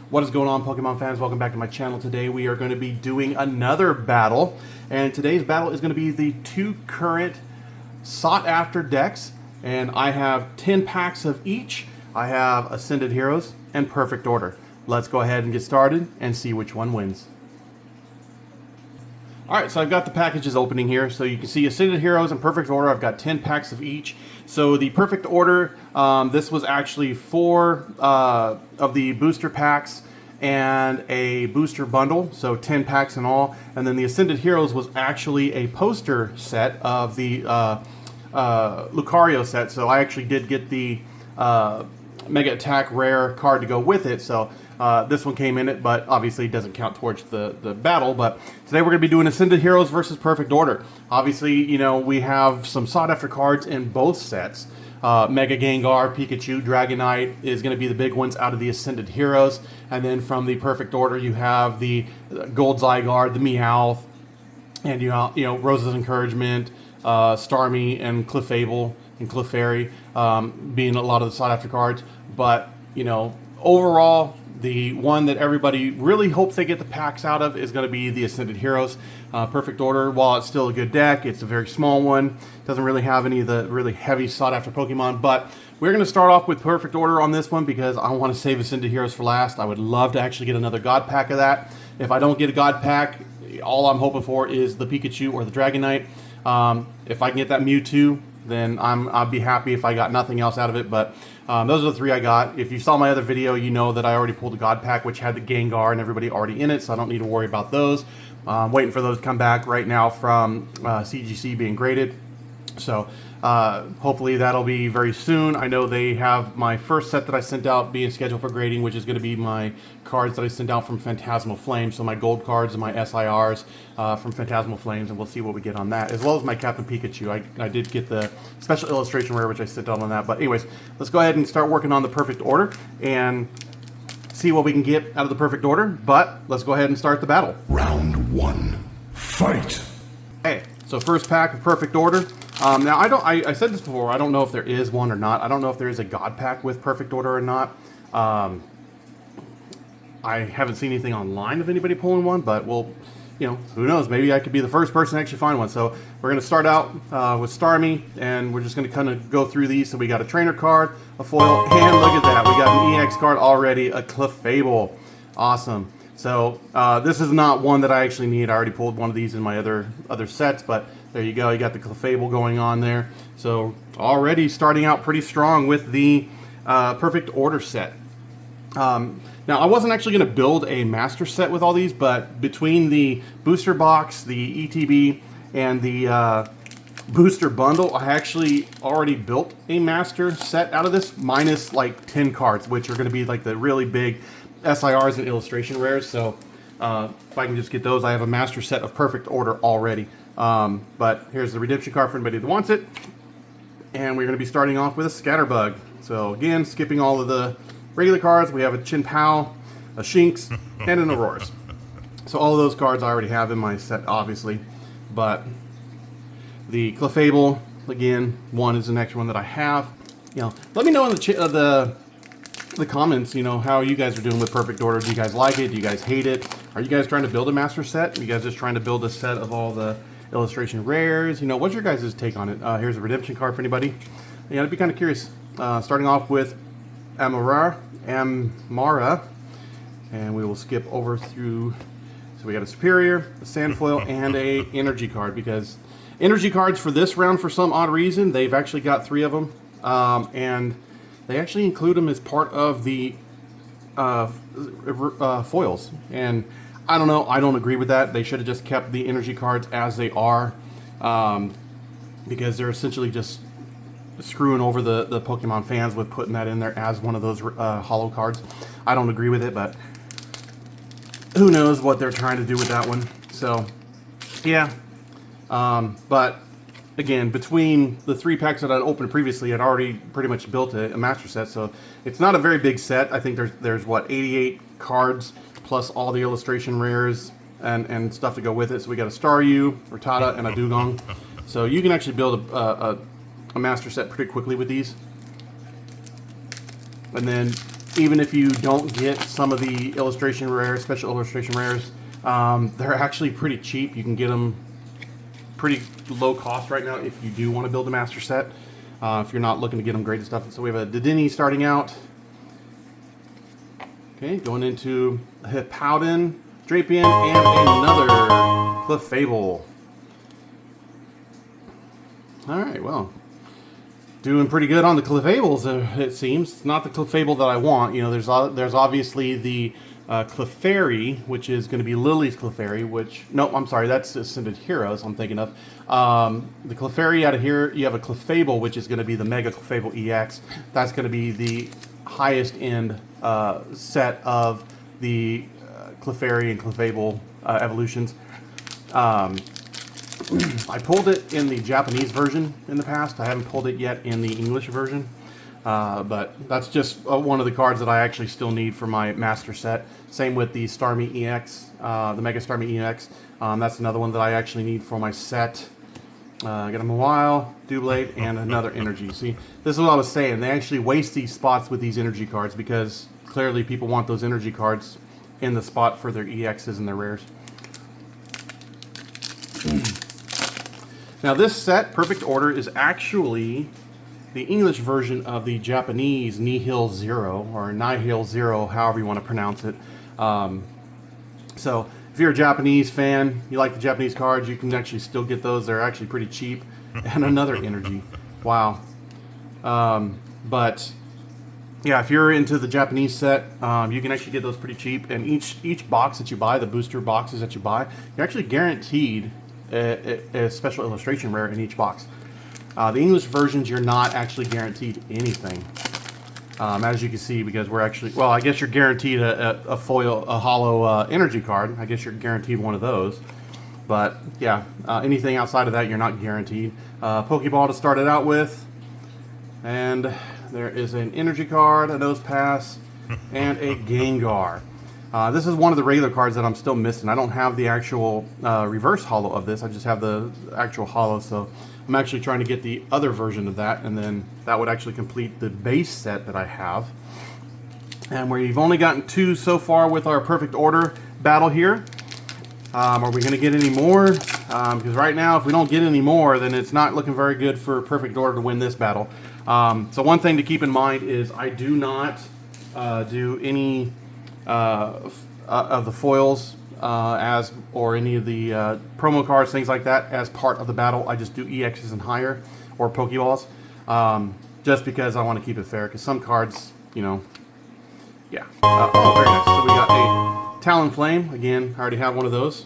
What is going on, Pokemon fans? Welcome back to my channel. Today we are going to be doing another battle, and today's battle is going to be the two current sought after decks, and I have 10 packs of each. I have Ascended Heroes and Perfect Order. Let's go ahead and get started and see which one wins. Alright, so I've got the packages opening here, so you can see Ascended Heroes and Perfect Order. I've got 10 packs of each. So the Perfect Order, this was actually 4 of the booster packs and a booster bundle, so 10 packs in all. And then the Ascended Heroes was actually a poster set of the Lucario set, so I actually did get the Mega Attack rare card to go with it, so this one came in it, but obviously it doesn't count towards the battle. But today we're going to be doing Ascended Heroes versus Perfect Order. Obviously, you know, we have some sought-after cards in both sets. Mega Gengar, Pikachu, Dragonite is going to be the big ones out of the Ascended Heroes. And then from the Perfect Order, you have the Gold Zygarde, the Meowth, and you know Rose's Encouragement, Starmie, and Clefable and Clefairy being a lot of the sought-after cards. But, you know, overall, the one that everybody really hopes they get the packs out of is going to be the Ascended Heroes. Perfect Order, while it's still a good deck, it's a very small one. Doesn't really have any of the really heavy sought-after Pokemon. But we're going to start off with Perfect Order on this one because I want to save Ascended Heroes for last. I would love to actually get another God Pack of that. If I don't get a God Pack, all I'm hoping for is the Pikachu or the Dragonite. If I can get that Mewtwo, then I'll be happy if I got nothing else out of it. But those are the 3 I got. If you saw my other video, you know that I already pulled a God Pack, which had the Gengar and everybody already in it, so I don't need to worry about those. I'm waiting for those to come back right now from CGC being graded. So hopefully that'll be very soon. I know they have my first set that I sent out being scheduled for grading, which is going to be my cards that I sent out from Phantasmal Flames. So my gold cards and my SIRs from Phantasmal Flames, and we'll see what we get on that, as well as my Captain Pikachu. I did get the special illustration rare, which I sent out on that. But anyways, let's go ahead and start working on the Perfect Order and see what we can get out of the Perfect Order. But let's go ahead and start the battle. Round 1, fight! Okay, so first pack of Perfect Order. Now, I said this before, I don't know if there is one or not. I don't know if there is a God Pack with Perfect Order or not. I haven't seen anything online of anybody pulling one, but we'll, you know, who knows? Maybe I could be the first person to actually find one. So we're going to start out with Starmie, and we're just going to kind of go through these. So we got a trainer card, a foil, and look at that. We got an EX card already, a Clefable. Awesome. So this is not one that I actually need. I already pulled one of these in my other sets, but there you go. You got the Clefable going on there. So already starting out pretty strong with the Perfect Order set. Now, I wasn't actually going to build a master set with all these, but between the booster box, the ETB, and the booster bundle, I actually already built a master set out of this, minus like 10 cards, which are going to be like the really big SIRs and illustration rares. So if I can just get those, I have a master set of Perfect Order already. But here's the redemption card for anybody that wants it. And we're going to be starting off with a Scatterbug. So again, skipping all of the regular cards, we have a Chin-Pao, a Shinx, and an Auroras. So all of those cards I already have in my set, obviously. But the Clefable, again, one is the next one that I have. You know, let me know in the comments, you know, how you guys are doing with Perfect Order. Do you guys like it? Do you guys hate it? Are you guys trying to build a master set? Are you guys just trying to build a set of all the illustration rares? You know, what's your guys' take on it? Here's a redemption card for anybody. Yeah, I'd be kind of curious. Starting off with Amara, and we will skip over through. So we got a Superior, a Sandfoil, and a Energy card, because Energy cards for this round, for some odd reason, they've actually got 3 of them, and they actually include them as part of the foils. And I don't know, I don't agree with that. They should have just kept the Energy cards as they are, because they're essentially just screwing over the Pokemon fans with putting that in there as one of those holo cards. I don't agree with it, but who knows what they're trying to do with that one. So, yeah. But again, between the 3 packs that I'd opened previously, I'd already pretty much built a master set, so it's not a very big set. I think there's what, 88 cards plus all the illustration rares and stuff to go with it. So we got a Staryu, Rattata, and a Dugong. So you can actually build a master set pretty quickly with these. And then even if you don't get some of the illustration rares, special illustration rares, they're actually pretty cheap. You can get them pretty low cost right now if you do want to build a master set. If you're not looking to get them great and stuff. So we have a Dedenne starting out. Okay, going into a Hippowdon, Drapion, and another Clefable. Alright, well, doing pretty good on the Clefables, it seems. It's not the Clefable that I want. You know, there's obviously the Clefairy, which is going to be Lily's Clefairy, which... No, I'm sorry, that's Ascended Heroes I'm thinking of. The Clefairy out of here, you have a Clefable, which is going to be the Mega Clefable EX. That's going to be the highest end set of the Clefairy and Clefable evolutions. I pulled it in the Japanese version in the past. I haven't pulled it yet in the English version. But that's just one of the cards that I actually still need for my master set. Same with the Starmie EX, the Mega Starmie EX. That's another one that I actually need for my set. I got a Mawile, Doublade, and another Energy. See, this is what I was saying. They actually waste these spots with these Energy cards because clearly people want those Energy cards in the spot for their EXs and their rares. Now this set, Perfect Order, is actually the English version of the Japanese Nihil Zero, or Nihil Zero, however you want to pronounce it. So if you're a Japanese fan, you like the Japanese cards, you can actually still get those. They're actually pretty cheap. And another Energy. Wow. But yeah, if you're into the Japanese set, you can actually get those pretty cheap. And each box that you buy, the booster boxes that you buy, you're actually guaranteed a special illustration rare in each box. The English versions, you're not actually guaranteed anything, as you can see, because we're actually, well, I guess you're guaranteed a foil, a hollow energy card. I guess you're guaranteed one of those. But yeah, anything outside of that, you're not guaranteed. Pokeball to start it out with, and there is an energy card, a Nose Pass, and a Gengar. This is one of the regular cards that I'm still missing. I don't have the actual reverse holo of this. I just have the actual holo, so I'm actually trying to get the other version of that, and then that would actually complete the base set that I have. And we've only gotten 2 so far with our Perfect Order battle here. Are we going to get any more? Because right now, if we don't get any more, then it's not looking very good for Perfect Order to win this battle. So one thing to keep in mind is I do not do any of the foils or any of the promo cards, things like that, as part of the battle. I just do EXs and higher, or Pokeballs, just because I want to keep it fair, because some cards, you know, yeah. Oh, very nice. So we got a Talonflame. Again, I already have one of those.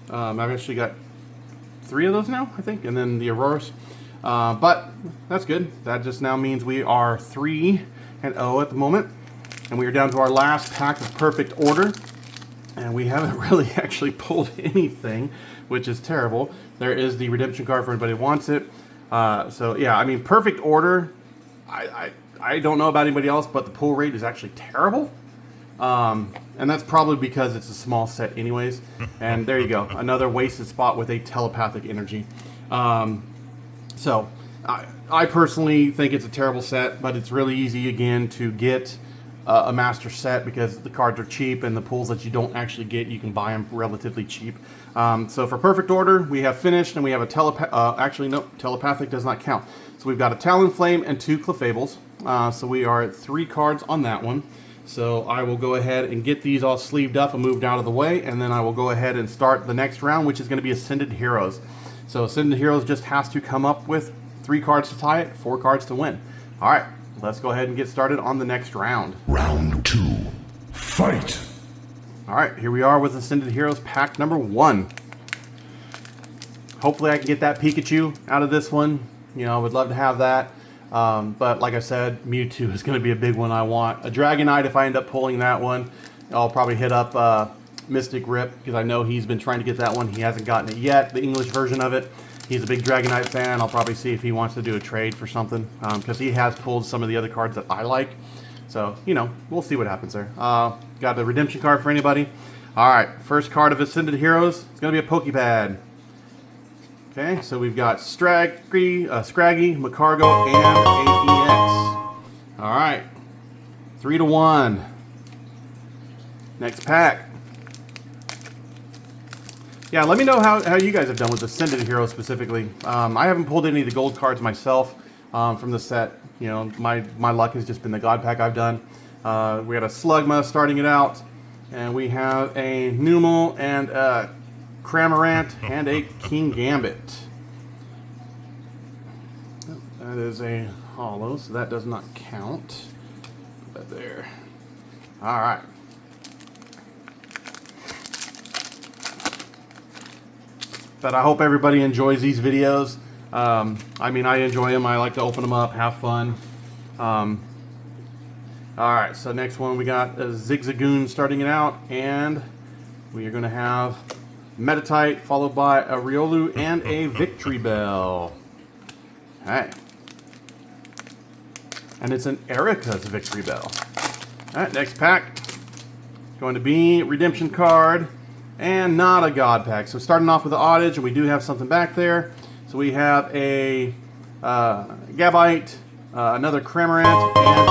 I've actually got 3 of those now, I think, and then the Auroras. But that's good. That just now means we are 3-0 at the moment. And we are down to our last pack of Perfect Order. And we haven't really actually pulled anything, which is terrible. There is the redemption card for anybody who wants it. So yeah, I mean, Perfect Order, I don't know about anybody else, but the pull rate is actually terrible. And that's probably because it's a small set anyways. And there you go, another wasted spot with a telepathic energy. So I personally think it's a terrible set, but it's really easy again to get a master set because the cards are cheap, and the pulls that you don't actually get, you can buy them relatively cheap. So for Perfect Order, we have finished, and we have a actually no, telepathic does not count. So we've got a Talonflame and 2 Clefables. So we are at 3 cards on that one. So I will go ahead and get these all sleeved up and moved out of the way, and then I will go ahead and start the next round, which is going to be Ascended Heroes. So Ascended Heroes just has to come up with 3 cards to tie it, 4 cards to win. All right, let's go ahead and get started on the next round. Round 2. Fight! All right, here we are with Ascended Heroes pack number 1. Hopefully I can get that Pikachu out of this one. You know, I would love to have that. But like I said, Mewtwo is going to be a big one I want. A Dragonite, if I end up pulling that one, I'll probably hit up Mystic Rip, because I know he's been trying to get that one. He hasn't gotten it yet, the English version of it. He's a big Dragonite fan. I'll probably see if he wants to do a trade for something, because he has pulled some of the other cards that I like. So, you know, we'll see what happens there. Got the redemption card for anybody. All right, first card of Ascended Heroes. It's going to be a Pokepad. Okay, so we've got Scraggy, Macargo, and a EX. All right. 3-1. Next pack. Yeah, let me know how you guys have done with Ascended Heroes specifically. I haven't pulled any of the gold cards myself from the set. You know, my luck has just been the God pack I've done. We got a Slugma starting it out, and we have a Numel and a Cramorant and a King Gambit. That is a holo, so that does not count. Put that there. All right. But I hope everybody enjoys these videos. I mean, I enjoy them. I like to open them up, have fun. All right, so next one we got a Zigzagoon starting it out, and we are going to have Metatite followed by a Riolu and a Victory Bell. Okay. And it's an Erica's Victory Bell. All right, next pack. Going to be Redemption card. And not a God pack. So starting off with the Oddish, and we do have something back there. So we have a Gabite, another Cramorant, and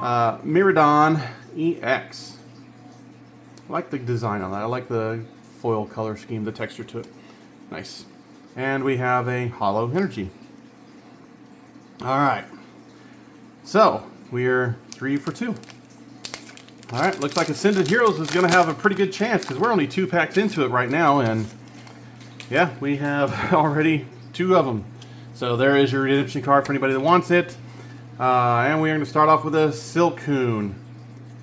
a Miraidon EX. I like the design on that. I like the foil color scheme, the texture to it. Nice. And we have a Holo Energy. Alright. So, we're 3 for 2. Alright, looks like Ascended Heroes is going to have a pretty good chance because we're only 2 packs into it right now, and yeah, we have already 2 of them. So there is your redemption card for anybody that wants it. And we are going to start off with a Silcoon.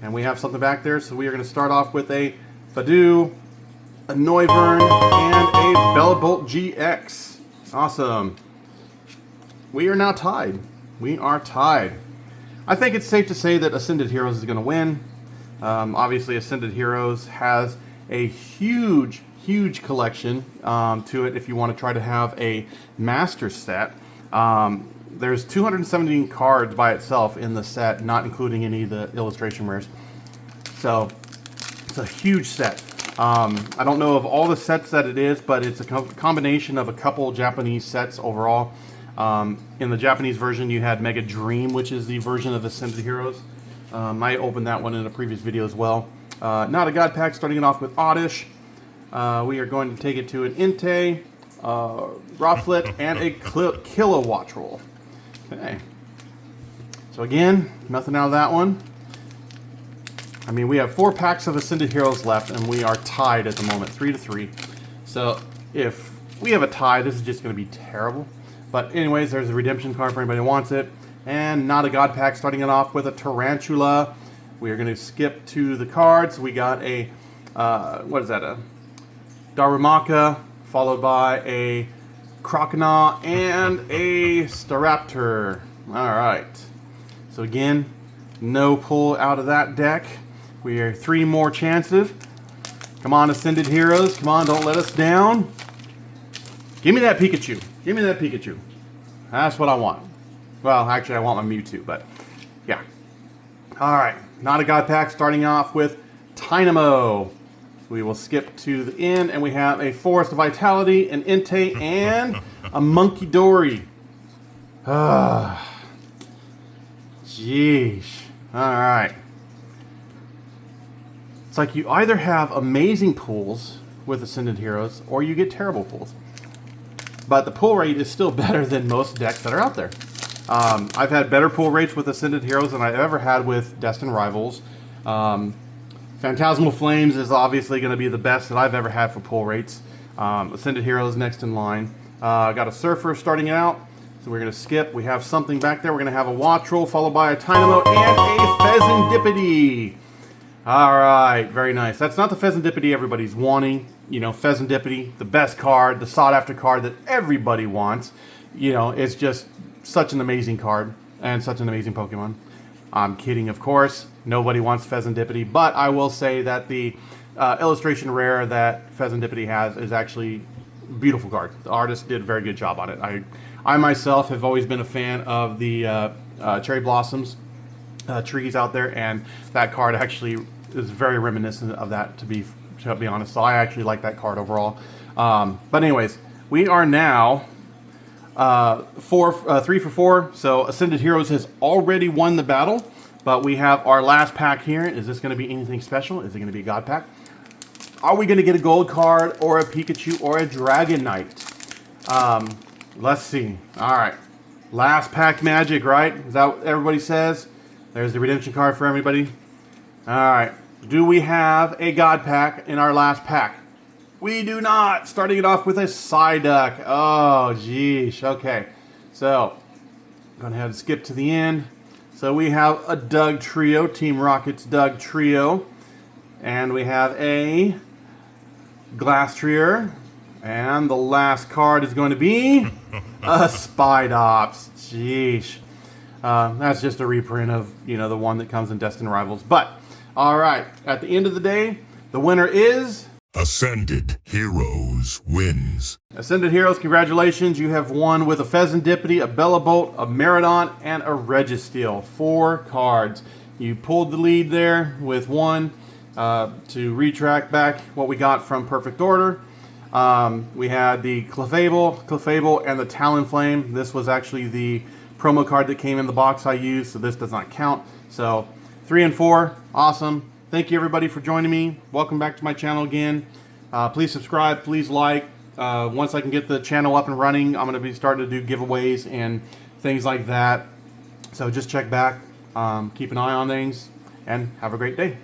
And we have something back there, so we are going to start off with a Fadoo, a Noivern, and a Bellabolt GX. Awesome. We are now tied. We are tied. I think it's safe to say that Ascended Heroes is going to win. Obviously, Ascended Heroes has a huge collection to it if you want to try to have a master set. There's 217 cards by itself in the set, not including any of the illustration rares. So, it's a huge set. I don't know of all the sets that it is, but it's a combination of a couple Japanese sets overall. In the Japanese version, you had Mega Dream, which is the version of Ascended Heroes. I opened that one in a previous video as well. Not a God pack, starting it off with Oddish. We are going to take it to an Entei, Rufflet, and a Kilowatt Roll. Okay. So again, nothing out of that one. I mean, we have 4 packs of Ascended Heroes left, and we are tied at the moment, 3 to 3. So if we have a tie, this is just going to be terrible. But anyways, there's a redemption card for anybody who wants it. And not a God pack, starting it off with a Tarantula. We are going to skip to the cards. We got a, what is that, a Darumaka, followed by a Croconaw, and a Staraptor. Alright. So again, no pull out of that deck. We are 3 more chances. Come on, Ascended Heroes. Come on, don't let us down. Give me that Pikachu. Give me that Pikachu. That's what I want. Well, actually, I want my Mewtwo, but yeah. Alright, not a God pack, starting off with Tynamo. We will skip to the end, and we have a Forest of Vitality, an Entei, and a Monkey Dory. Jeez. Alright. It's like you either have amazing pulls with Ascended Heroes, or you get terrible pulls. But the pull rate is still better than most decks that are out there. I've had better pull rates with Ascended Heroes than I've ever had with Destined Rivals. Phantasmal Flames is obviously going to be the best that I've ever had for pull rates. Ascended Heroes next in line. Got a Surfer starting out, so we're going to skip. We have something back there. We're going to have a Wattrel, followed by a Tynamo, and a Pheasantipity. Alright, very nice. That's not the Pheasantipity everybody's wanting. You know, Pheasantipity, the best card, the sought-after card that everybody wants. You know, it's just such an amazing card and such an amazing Pokemon. I'm kidding, of course. Nobody wants Pheasantipity, but I will say that the illustration rare that Pheasantipity has is actually a beautiful card. The artist did a very good job on it. I myself have always been a fan of the Cherry Blossoms trees out there, and that card actually is very reminiscent of that, to be honest. So I actually like that card overall. But anyways, we are now 3 for 4. So Ascended Heroes has already won the battle, But we have our last pack here. Is this going to be anything special? Is it going to be a God pack? Are we going to get a gold card or a Pikachu or a Dragonite? Let's see. All right. Last pack magic, right? Is that what everybody says? There's the redemption card for everybody. All right. Do we have a God pack in our last pack? We do not. Starting it off with a Psyduck. Oh, geesh. Okay. So, I'm going to have to skip to the end. So we have a Doug Trio, Team Rocket's Doug Trio. And we have a Glastrier. And the last card is going to be a Spidops. Jeez. That's just a reprint of, the one that comes in Destined Rivals. But, alright, at the end of the day, the winner is... Ascended Heroes wins. Ascended Heroes, congratulations. You have won with a Pheasantipity, a Bellabolt, a Maridon, and a Registeel. 4 cards. You pulled the lead there with one to retrack back what we got from Perfect Order. We had the Clefable, and the Talonflame. This was actually the promo card that came in the box I used, so this does not count. So 3 and 4, awesome. Thank you everybody for joining me. Welcome back to my channel again. Please subscribe, please like. Once I can get the channel up and running, I'm going to be starting to do giveaways and things like that. So just check back, keep an eye on things, and have a great day.